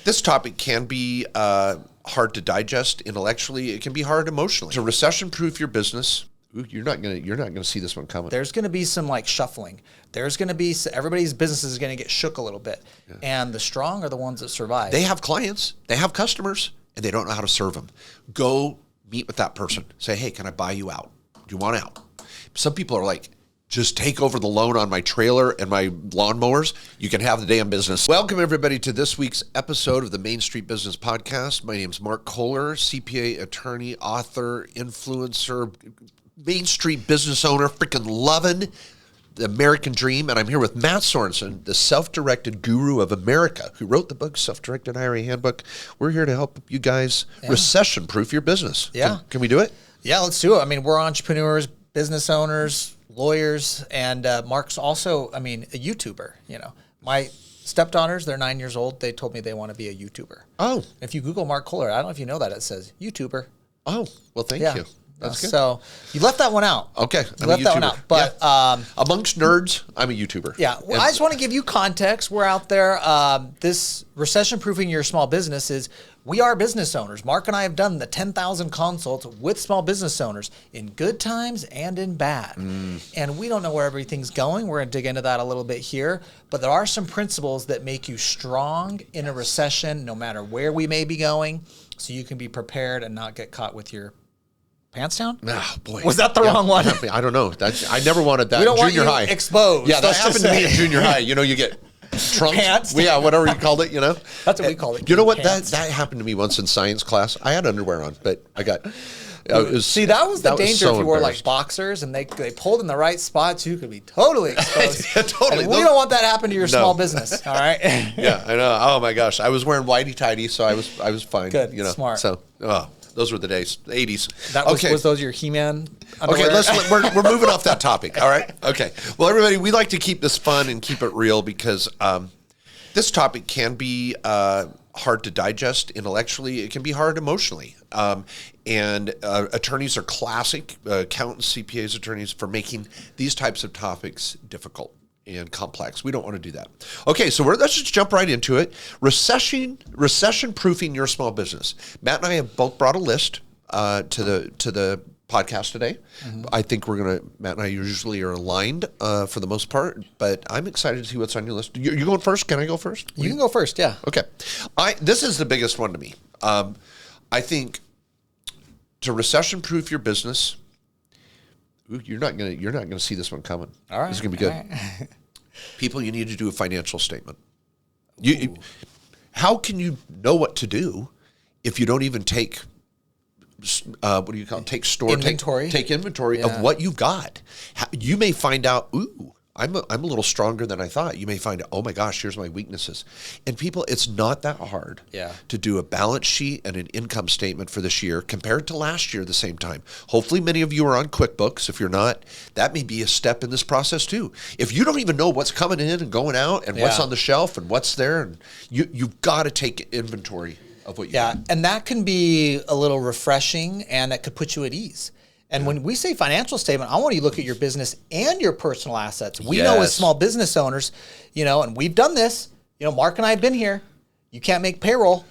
This topic can be hard to digest intellectually. It can be hard emotionally. To recession-proof your business, you're not gonna see this one coming. There's gonna be some like shuffling. There's gonna be everybody's business is gonna get shook a little bit, and the strong are the ones that survive. They have clients, they have customers, and they don't know how to serve them. Go meet with that person. Say, hey, can I buy you out? Do you want out? Some people are like, just take over the loan on my trailer and my lawnmowers. You can have the damn business. Welcome, everybody, to this week's episode of the Main Street Business Podcast. My name's Mark Kohler, CPA, attorney, author, influencer, Main Street business owner, freaking loving the American dream. And I'm here with Matt Sorensen, the self-directed guru of America, who wrote the book, Self-Directed IRA Handbook. We're here to help you guys recession-proof your business. Yeah. Can we do it? Yeah, let's do it. I mean, we're entrepreneurs, business owners, lawyers, and Mark's also, a YouTuber. You know, my stepdaughters, they're 9 years old. They told me they want to be a YouTuber. Oh. If you Google Mark Kohler, I don't know if you know that, it says YouTuber. Oh, well, thank you. That's good. So you left that one out. Okay. You left that one out. But amongst nerds, I'm a YouTuber. Yeah. Well, I just want to give you context. We're out there. This recession-proofing your small business is, we are business owners. Mark and I have done the 10,000 consults with small business owners in good times and in bad. And we don't know where everything's going. We're going to dig into that a little bit here. But there are some principles that make you strong in a recession, no matter where we may be going, so you can be prepared and not get caught with your pants down? Oh, boy. Was that the wrong one? I don't know. I never wanted that. We don't junior want you high. exposed. Yeah, that happened to me in junior high. You know, you get trunks. Pants. Yeah, whatever you called it, you know. That's what we called it. You know what? Pants. That happened to me once in science class. I had underwear on, but I got... See, that was the danger so if you wore like embarrassed. boxers and they pulled in the right spots, you could be totally exposed. Yeah, totally. And we don't want that to happen to your small business. All right. Yeah, I know. Oh my gosh, I was wearing whitey tighty, so I was fine. Good, you know. smart. So, those were the days, the 80s. That was, was those your He-Man underwear? Okay, we're moving off that topic. All right. Okay. Well, everybody, we like to keep this fun and keep it real because this topic can be hard to digest intellectually. It can be hard emotionally. And attorneys are classic, accountants, CPAs, attorneys, for making these types of topics difficult and complex. We don't want to do that. Okay, so let's just jump right into it. Recession-proofing your small business. Matt and I have both brought a list to the podcast today. I think Matt and I usually are aligned for the most part, but I'm excited to see what's on your list. You going first? Can I go first? You can go first, yeah. Okay. This is the biggest one to me. I think to recession-proof your business, you're not gonna see this one coming. All right. This is gonna be good. Right. People, you need to do a financial statement. How can you know what to do if you don't even take what do you call it? Take inventory of what you've got? You may find out, I'm a little stronger than I thought. You may find out, oh my gosh, here's my weaknesses. And people, it's not that hard to do a balance sheet and an income statement for this year compared to last year at the same time. Hopefully many of you are on QuickBooks. If you're not, that may be a step in this process too. If you don't even know what's coming in and going out and what's on the shelf and what's there, and you've got to take inventory of what you got. And that can be a little refreshing and that could put you at ease. And when we say financial statement, I want you to look at your business and your personal assets. We know as small business owners, and we've done this, Mark and I have been here. You can't make payroll.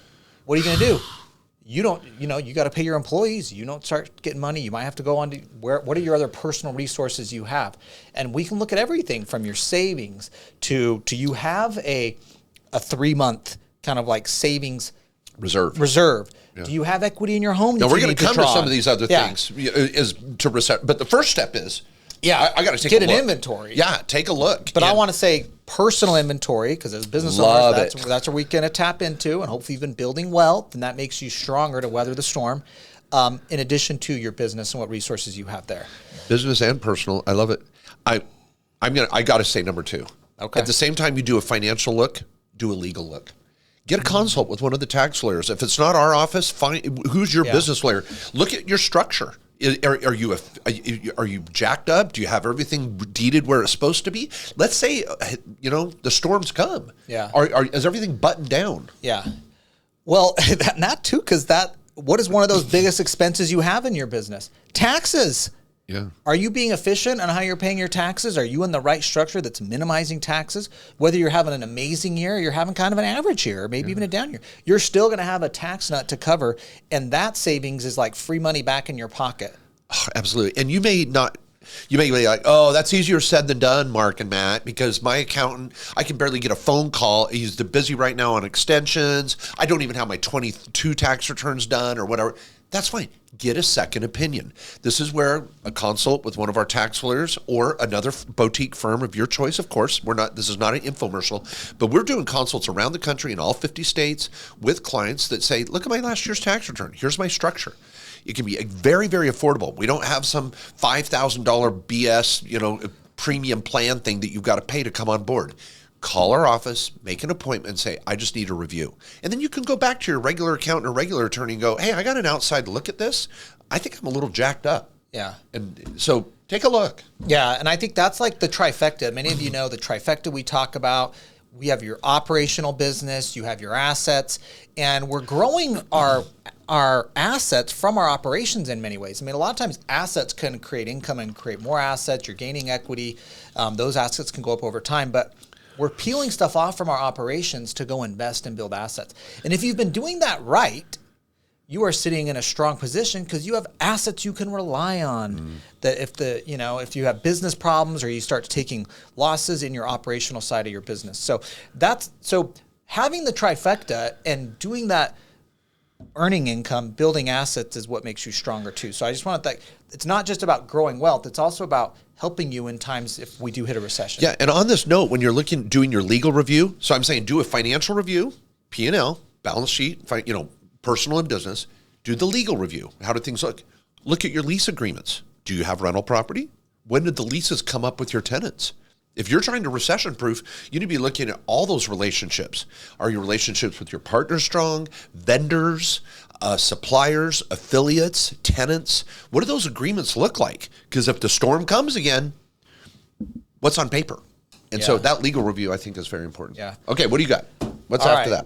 What are you going to do? You don't, you got to pay your employees. You don't start getting money. You might have to go on to what are your other personal resources you have? And we can look at everything from your savings to you have a 3-month kind of like savings reserve. Yeah. Do you have equity in your home? Now we're going to come to some of these other things but the first step is I got to take get a look. An inventory. Yeah, take a look. But I want to say personal inventory because as business owners, that's where we can tap into, and hopefully you've been building wealth, and that makes you stronger to weather the storm. In addition to your business and what resources you have there, business and personal, I love it. I got to say number 2. Okay. At the same time you do a financial look, do a legal look. Get a consult with one of the tax lawyers. If it's not our office, find who's your business lawyer. Look at your structure. Are you jacked up? Do you have everything deeded where it's supposed to be? Let's say the storms come. Yeah. Is everything buttoned down? Yeah. Well, that too, because what is one of those biggest expenses you have in your business? Taxes. Yeah. Are you being efficient on how you're paying your taxes? Are you in the right structure that's minimizing taxes? Whether you're having an amazing year or you're having kind of an average year or maybe even a down year, you're still going to have a tax nut to cover. And that savings is like free money back in your pocket. Oh, absolutely. And you may be like, oh, that's easier said than done, Mark and Matt, because my accountant, I can barely get a phone call. He's busy right now on extensions. I don't even have my 22 tax returns done or whatever. That's fine. Get a second opinion. This is where a consult with one of our tax lawyers or another boutique firm of your choice, of course. This is not an infomercial, but we're doing consults around the country in all 50 states with clients that say, look at my last year's tax return. Here's my structure. It can be very, very affordable. We don't have some $5,000 BS, premium plan thing that you've got to pay to come on board. Call our office, make an appointment, and say, I just need a review. And then you can go back to your regular accountant or regular attorney and go, hey, I got an outside look at this. I think I'm a little jacked up. Yeah. And so take a look. Yeah, and I think that's like the trifecta. Many of you know the trifecta we talk about. We have your operational business, you have your assets, and we're growing our assets from our operations in many ways. I mean, a lot of times assets can create income and create more assets. You're gaining equity. Those assets can go up over time, but we're peeling stuff off from our operations to go invest and build assets. And if you've been doing that right, you are sitting in a strong position because you have assets you can rely on. That if you have business problems or you start taking losses in your operational side of your business. So having the trifecta and doing that earning income, building assets is what makes you stronger too. So I just want to it's not just about growing wealth, it's also about helping you in times if we do hit a recession. Yeah, and on this note, when you're doing your legal review, so I'm saying do a financial review, P&L, balance sheet, personal and business, do the legal review. How do things look? Look at your lease agreements. Do you have rental property? When did the leases come up with your tenants? If you're trying to recession-proof, you need to be looking at all those relationships. Are your relationships with your partners strong? Vendors, suppliers, affiliates, tenants? What do those agreements look like? Because if the storm comes again, what's on paper? And so that legal review, I think, is very important. Yeah. Okay, what do you got? What's all after right. that?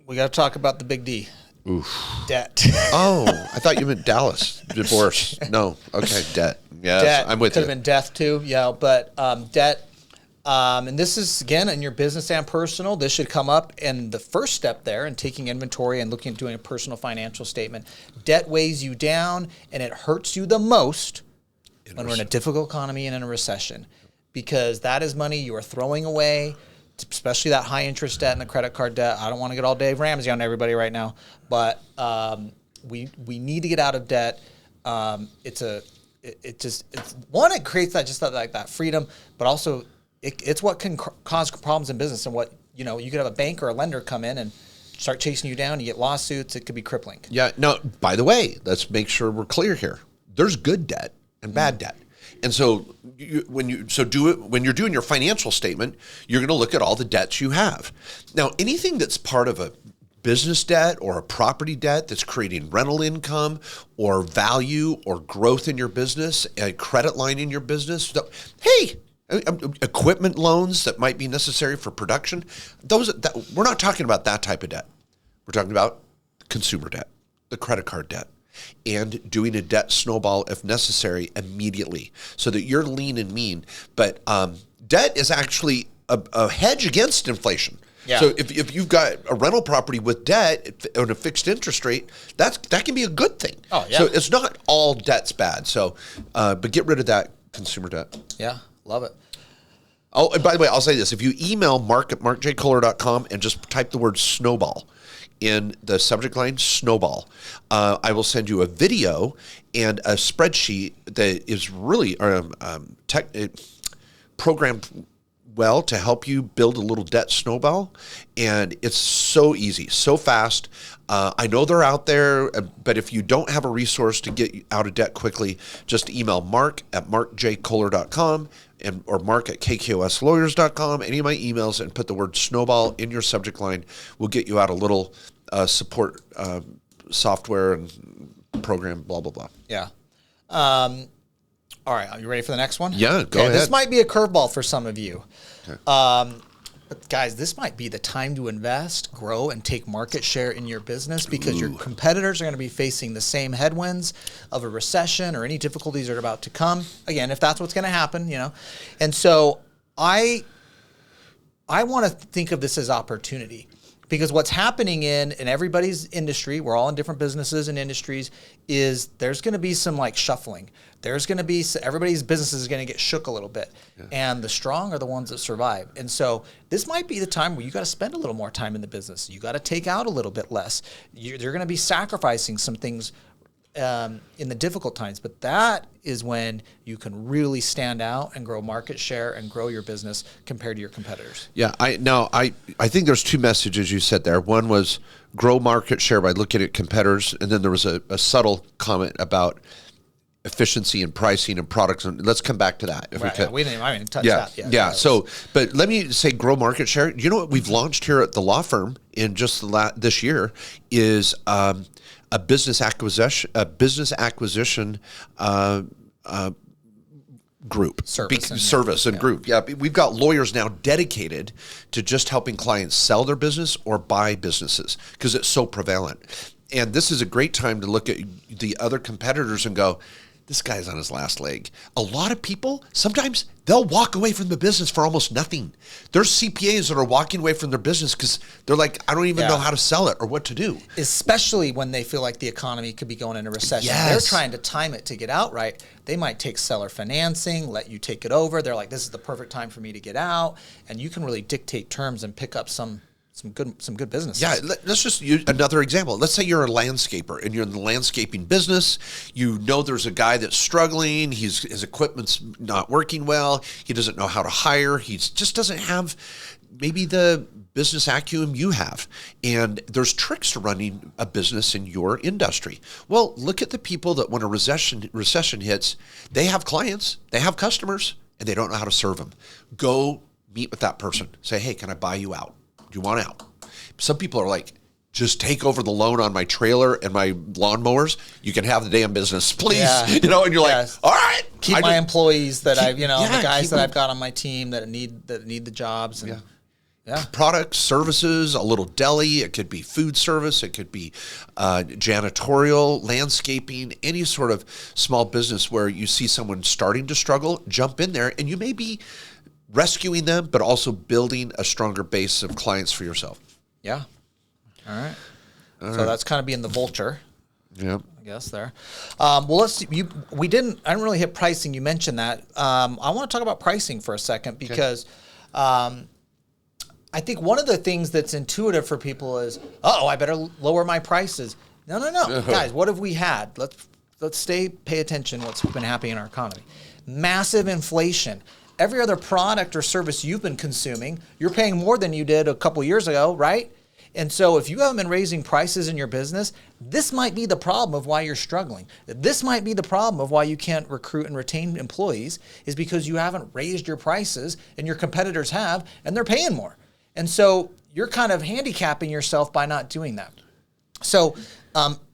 We got to talk about the big D. Oof. Debt. Oh, I thought you meant Dallas. Divorce. No. Okay, debt. Yes, Debt. I'm with Could you. have been death too. Yeah, but debt. And this is, again, in your business and personal. This should come up in the first step there in taking inventory and looking at doing a personal financial statement. Debt weighs you down, and it hurts you the most when we're in a difficult economy and in a recession, because that is money you are throwing away, especially that high interest debt and the credit card debt. I don't want to get all Dave Ramsey on everybody right now, but we need to get out of debt. It creates that freedom, but also it's what can cause problems in business, and what you could have a bank or a lender come in and start chasing you down. You get lawsuits. It could be crippling. Yeah. No. By the way, let's make sure we're clear here. There's good debt and bad debt. And so when you're doing your financial statement, you're going to look at all the debts you have. Now, anything that's part of a business debt or a property debt that's creating rental income or value or growth in your business, a credit line in your business, equipment loans that might be necessary for production, we're not talking about that type of debt. We're talking about consumer debt, the credit card debt, and doing a debt snowball if necessary immediately so that you're lean and mean. But debt is actually a hedge against inflation. Yeah. So if you've got a rental property with debt on a fixed interest rate, that can be a good thing. Oh, yeah. So it's not all debt's bad. So, but get rid of that consumer debt. Yeah, love it. Oh, and by the way, I'll say this. If you email mark@markjkohler.com and just type the word snowball in the subject line, snowball, I will send you a video and a spreadsheet that is really programmed well to help you build a little debt snowball. And it's so easy, so fast. I know they're out there, but if you don't have a resource to get you out of debt quickly, just email mark@markjkohler.com or mark@kkOSlawyers.com, any of my emails, and put the word snowball in your subject line. We'll get you out a little support software and program, blah, blah, blah. Yeah. All right. Are you ready for the next one? Yeah, go ahead. This might be a curveball for some of you. Okay. But guys, this might be the time to invest, grow, and take market share in your business because your competitors are going to be facing the same headwinds of a recession or any difficulties that are about to come. Again, if that's what's going to happen, And so I want to think of this as opportunity. Because what's happening in everybody's industry, we're all in different businesses and industries, is there's going to be some shuffling. There's going to be, everybody's business is going to get shook a little bit. Yeah. And the strong are the ones that survive. And so this might be the time where you got to spend a little more time in the business. You got to take out a little bit less. They're going to be sacrificing some things in the difficult times, but that is when you can really stand out and grow market share and grow your business compared to your competitors. Yeah, I think there's two messages you said there. One was grow market share by looking at competitors, and then there was a subtle comment about efficiency and pricing and products. And let's come back to that if we could. Yeah, we didn't even touch that yet. Yeah. So, but let me say grow market share. You know what we've launched here at the law firm in just this year is a business acquisition group, service and group. Yeah, we've got lawyers now dedicated to just helping clients sell their business or buy businesses because it's so prevalent. And this is a great time to look at the other competitors and go, this guy's on his last leg. A lot of people, sometimes they'll walk away from the business for almost nothing. There's CPAs that are walking away from their business because they're like, I don't even know how to sell it or what to do. Especially when they feel like the economy could be going into recession. Yes. They're trying to time it to get out right. They might take seller financing, let you take it over. They're like, this is the perfect time for me to get out. And you can really dictate terms and pick up some good businesses. Yeah, let's just use another example. Let's say you're a landscaper and you're in the landscaping business. You know there's a guy that's struggling. His equipment's not working well. He doesn't know how to hire. He just doesn't have maybe the business acumen you have. And there's tricks to running a business in your industry. Well, look at the people that when a recession hits, they have clients, they have customers, and they don't know how to serve them. Go meet with that person. Say, hey, can I buy you out? Do you want out? Some people are like, just take over the loan on my trailer and my lawnmowers. You can have the damn business, please. Yeah. And you're like, all right. Keep my employees that the guys that I've got on my team that need the jobs. And, products, services, a little deli. It could be food service. It could be janitorial, landscaping, any sort of small business where you see someone starting to struggle, jump in there, and you may be rescuing them, but also building a stronger base of clients for yourself. Yeah. All right. So that's kind of being the vulture. Yeah. I guess there. Well, let's see. I didn't really hit pricing. You mentioned that. I want to talk about pricing for a second because I think one of the things that's intuitive for people is, I better lower my prices. No. Guys, what have we had? Let's pay attention what's been happening in our economy. Massive inflation. Every other product or service you've been consuming, you're paying more than you did a couple years ago, right? And so if you haven't been raising prices in your business, this might be the problem of why you're struggling. This might be the problem of why you can't recruit and retain employees is because you haven't raised your prices and your competitors have, and they're paying more. And so you're kind of handicapping yourself by not doing that. So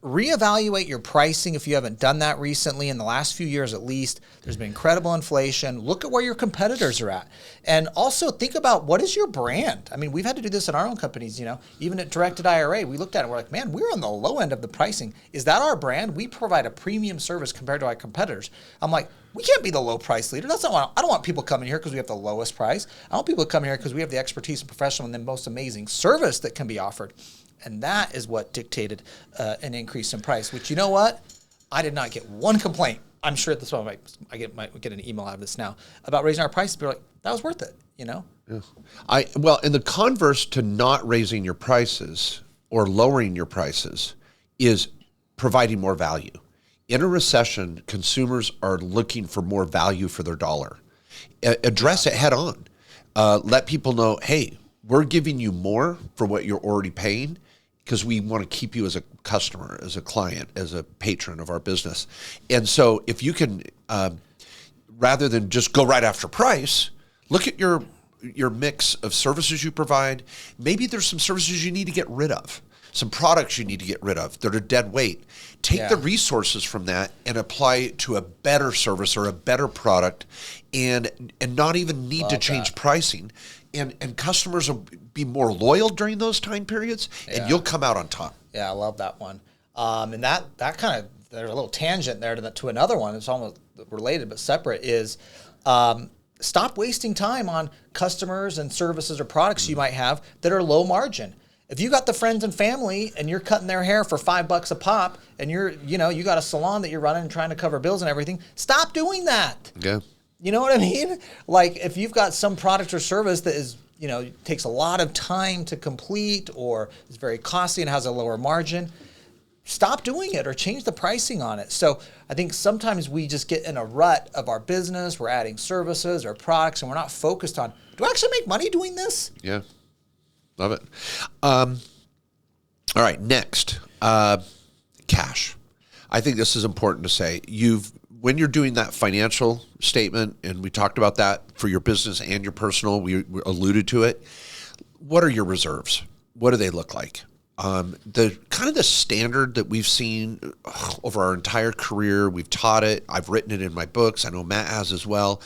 reevaluate your pricing if you haven't done that recently in the last few years at least. There's been incredible inflation. Look at where your competitors are at. And also think about what is your brand? I mean, we've had to do this in our own companies, even at Directed IRA, we looked at it and we're like, man, we're on the low end of the pricing. Is that our brand? We provide a premium service compared to our competitors. I'm like, we can't be the low price leader. I don't want people coming here because we have the lowest price. I want people to come here because we have the expertise and professional and the most amazing service that can be offered. And that is what dictated an increase in price, which, you know what? I did not get one complaint. I'm sure at this point I might get an email out of this now about raising our prices. But like, that was worth it, Yeah. Well, in the converse to not raising your prices or lowering your prices is providing more value. In a recession, consumers are looking for more value for their dollar. Address it head on. Let people know, hey, we're giving you more for what you're already paying because we want to keep you as a customer, as a client, as a patron of our business. And so if you can, rather than just go right after price, look at your mix of services you provide. Maybe there's some services you need to get rid of, some products you need to get rid of that are dead weight. Take the resources from that and apply it to a better service or a better product and not even need to change pricing. and customers will be more loyal during those time periods, and you'll come out on top. Yeah, I love that one. And that kind of, there's a little tangent there to another one. It's almost related but separate. Is stop wasting time on customers and services or products you might have that are low margin. If you got the friends and family and you're cutting their hair for $5 a pop, and you got a salon that you're running and trying to cover bills and everything, stop doing that. Yeah. You know what I mean? Like if you've got some product or service that is, takes a lot of time to complete or is very costly and has a lower margin, stop doing it or change the pricing on it. So I think sometimes we just get in a rut of our business. We're adding services or products and we're not focused on, do I actually make money doing this? Yeah. Love it. All right. Next, cash. I think this is important to say. When you're doing that financial statement, and we talked about that for your business and your personal, we alluded to it. What are your reserves? What do they look like? The standard that we've seen over our entire career, we've taught it, I've written it in my books, I know Matt has as well,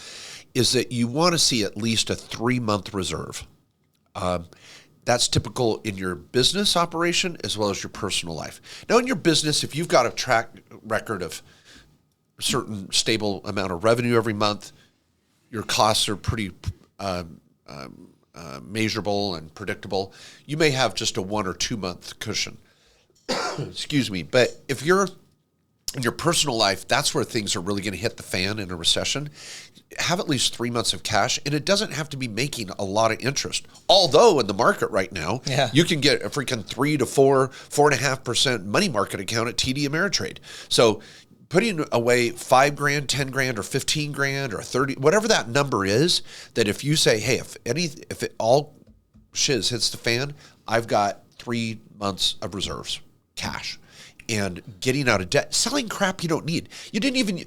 is that you want to see at least a 3-month reserve. That's typical in your business operation as well as your personal life. Now, in your business, if you've got a track record of a certain stable amount of revenue every month, your costs are pretty measurable and predictable, you may have just a 1 or 2 month cushion. Excuse me. But if you're in your personal life, that's where things are really going to hit the fan in a recession. Have at least 3 months of cash, and it doesn't have to be making a lot of interest. Although in the market right now, you can get a freaking 3 to 4.5% money market account at TD Ameritrade. So putting away $5,000, $10,000, or $15,000 or 30, whatever that number is, that if you say, hey, if it all shiz hits the fan, I've got 3 months of reserves, cash, and getting out of debt, selling crap you don't need. You didn't even,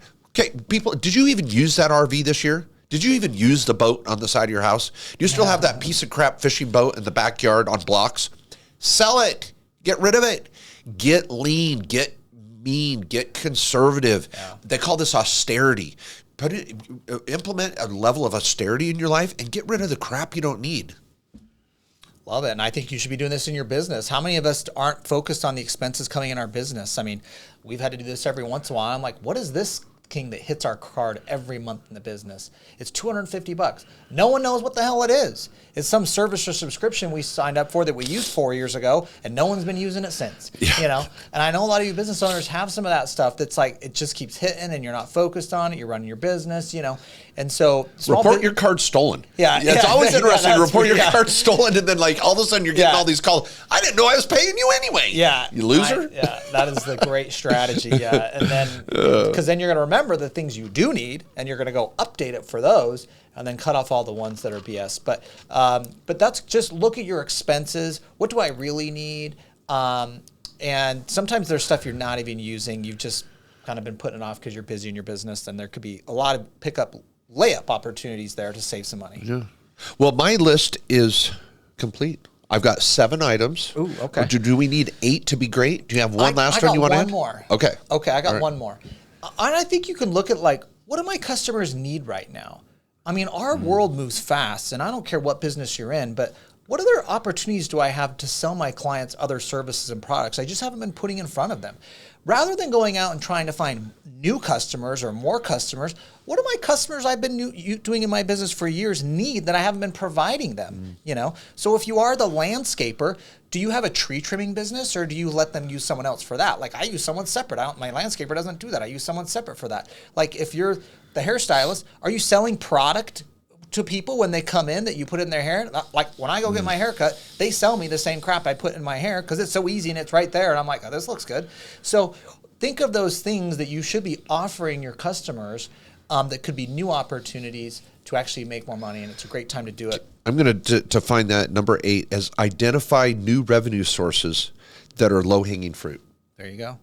people, did you even use that RV this year? Did you even use the boat on the side of your house? Do you still have that piece of crap fishing boat in the backyard on blocks? Sell it. Get rid of it. Get lean. Get mean. Get conservative. Yeah. They call this austerity. Implement a level of austerity in your life and get rid of the crap you don't need. Love it. And I think you should be doing this in your business. How many of us aren't focused on the expenses coming in our business? I mean, we've had to do this every once in a while. I'm like, what is this king that hits our card every month in the business? It's $250. No one knows what the hell it is. It's some service or subscription we signed up for that we used 4 years ago, and no one's been using it since. Yeah. And I know a lot of you business owners have some of that stuff that's like, it just keeps hitting and you're not focused on it. You're running your business, And so report your card stolen. Yeah. It's always interesting to report your card stolen, and then like all of a sudden you're getting all these calls. I didn't know I was paying you anyway. Yeah. You loser. That is the great strategy. Yeah. And then, because then you're going to remember the things you do need, and you're going to go update it for those, and then cut off all the ones that are BS. But that's just look at your expenses. What do I really need? And sometimes there's stuff you're not even using. You've just kind of been putting it off because you're busy in your business, and there could be a lot of layup opportunities there to save some money. Yeah. Well, my list is complete. I've got 7 items. Ooh, okay. Do we need 8 to be great? Do you have one last one you want to add? I got one more. Okay. Okay, I got one more. And I think you can look at what do my customers need right now? I mean, our world moves fast, and I don't care what business you're in, but what other opportunities do I have to sell my clients other services and products? I just haven't been putting in front of them. Rather than going out and trying to find new customers or more customers, what do my customers I've been doing in my business for years need that I haven't been providing them? So if you are the landscaper, do you have a tree trimming business, or do you let them use someone else for that? Like I use someone separate. My landscaper doesn't do that. I use someone separate for that. Like if you're the hairstylist, are you selling product to people when they come in that you put in their hair? Like when I go get my hair cut, they sell me the same crap I put in my hair because it's so easy and it's right there. And I'm like, oh, this looks good. So think of those things that you should be offering your customers that could be new opportunities to actually make more money. And it's a great time to do it. I'm going to define that number 8 as identify new revenue sources that are low-hanging fruit. There you go.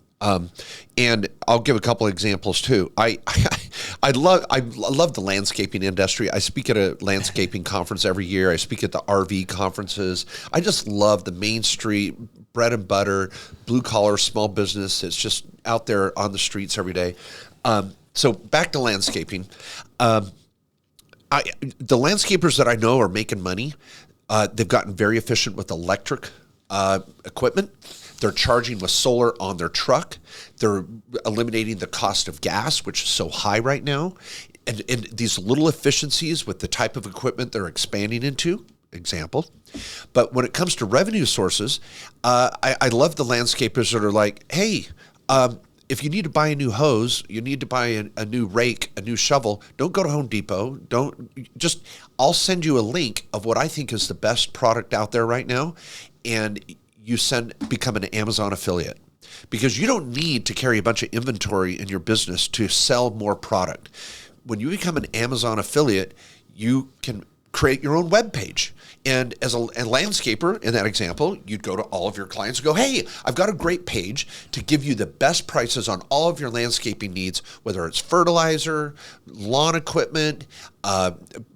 And I'll give a couple of examples too. I love the landscaping industry. I speak at a landscaping conference every year. I speak at the RV conferences. I just love the Main Street bread and butter, blue collar, small business. It's just out there on the streets every day. So back to landscaping. The landscapers that I know are making money. They've gotten very efficient with electric equipment. They're charging with solar on their truck. They're eliminating the cost of gas, which is so high right now. And these little efficiencies with the type of equipment they're expanding into, example. But when it comes to revenue sources, I love the landscapers that are like, hey, if you need to buy a new hose, you need to buy a new rake, a new shovel, don't go to Home Depot. I'll send you a link of what I think is the best product out there right now. And you become an Amazon affiliate, because you don't need to carry a bunch of inventory in your business to sell more product. When you become an Amazon affiliate, you can create your own web page. And as a landscaper, in that example, you'd go to all of your clients and go, hey, I've got a great page to give you the best prices on all of your landscaping needs, whether it's fertilizer, lawn equipment,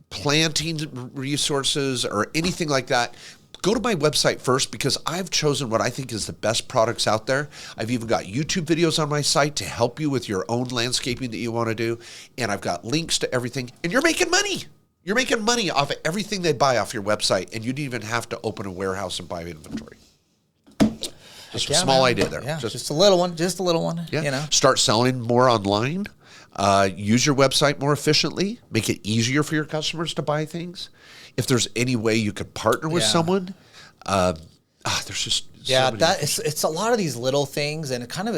planting resources, or anything like that. Go to my website first, because I've chosen what I think is the best products out there. I've even got YouTube videos on my site to help you with your own landscaping that you want to do. And I've got links to everything. And you're making money. You're making money off of everything they buy off your website, and you didn't even have to open a warehouse and buy inventory. Just a small idea there. Yeah, just a little one. Just a little one. Yeah. You know. Start selling more online. Use your website more efficiently. Make it easier for your customers to buy things. If there's any way you could partner with someone, there's just it's a lot of these little things, and it's kind of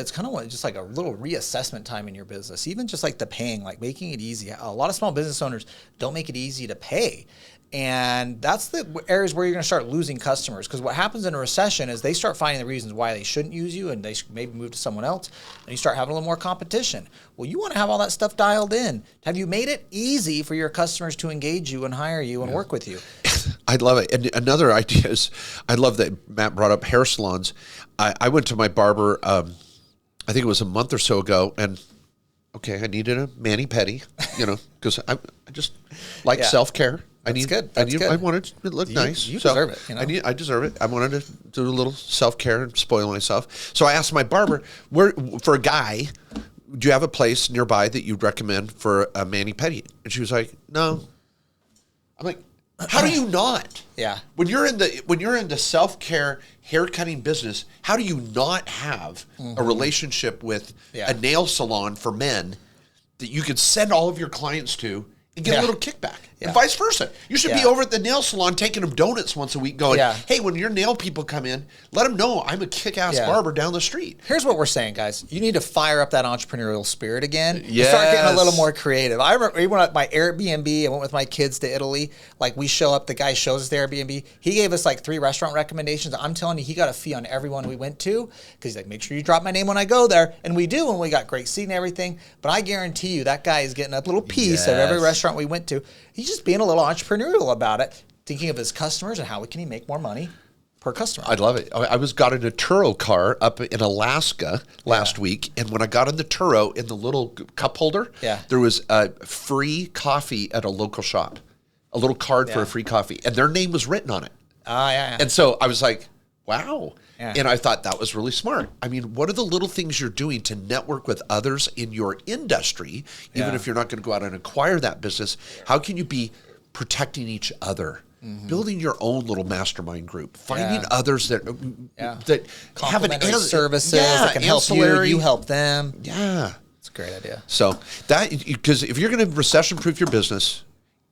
just like a little reassessment time in your business. Even just like the paying, like making it easy. A lot of small business owners don't make it easy to pay. And that's the areas where you're going to start losing customers, because what happens in a recession is they start finding the reasons why they shouldn't use you, and they should maybe move to someone else, and you start having a little more competition. Well, you want to have all that stuff dialed in. Have you made it easy for your customers to engage you and hire you and work with you? I love it. And another idea is, I love that Matt brought up hair salons. I went to my barber, I think it was a month or so ago, and I needed a mani-pedi, because I just like self-care. That's good. I wanted to look nice. You deserve it. I deserve it. I wanted to do a little self-care and spoil myself. So I asked my barber, for a guy, do you have a place nearby that you'd recommend for a mani-pedi? And she was like, no. I'm like, how do you not? Yeah. When you're in the self-care hair cutting business, how do you not have a relationship with a nail salon for men that you could send all of your clients to and get a little kickback? And vice versa. You should be over at the nail salon taking them donuts once a week going, hey, when your nail people come in, let them know I'm a kick-ass barber down the street. Here's what we're saying, guys. You need to fire up that entrepreneurial spirit again. Yes. Start getting a little more creative. I remember even at my Airbnb, I went with my kids to Italy. Like, we show up, the guy shows us the Airbnb. He gave us like 3 restaurant recommendations. I'm telling you, he got a fee on every one we went to, because he's like, make sure you drop my name when I go there. And we do, and we got great seating and everything. But I guarantee you, that guy is getting a little piece of every restaurant we went to. He's just being a little entrepreneurial about it, thinking of his customers and how can he make more money per customer. I love it. I got in a Turo car up in Alaska last week, and when I got in the Turo, in the little cup holder, there was free coffee at a local shop, a little card for a free coffee, and their name was written on it. And so I was like, wow. And I thought that was really smart. I mean, what are the little things you're doing to network with others in your industry, even if you're not going to go out and acquire that business? How can you be protecting each other, building your own little mastermind group, finding others that have an services that can help you, you help them. Yeah. It's a great idea. So because if you're going to recession-proof your business,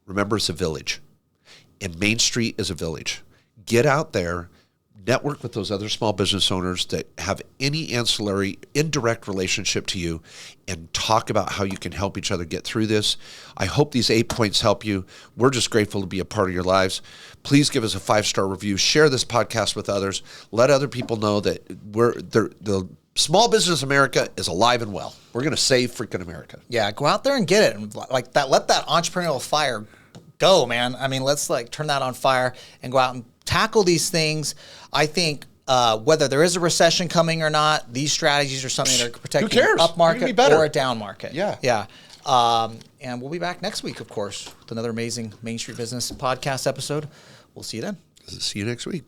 remember it's a village, and Main Street is a village. Get out there, network with those other small business owners that have any ancillary, indirect relationship to you, and talk about how you can help each other get through this. I hope these 8 points help you. We're just grateful to be a part of your lives. Please give us a 5-star review. Share this podcast with others. Let other people know that the small business America is alive and well. We're going to save freaking America. Yeah, go out there and get it. And like that, let that entrepreneurial fire go, man. I mean, let's turn that on fire and go out and tackle these things. I think whether there is a recession coming or not, these strategies are something that are protecting up market or a down market. Yeah. And we'll be back next week, of course, with another amazing Main Street Business podcast episode. We'll see you then. See you next week.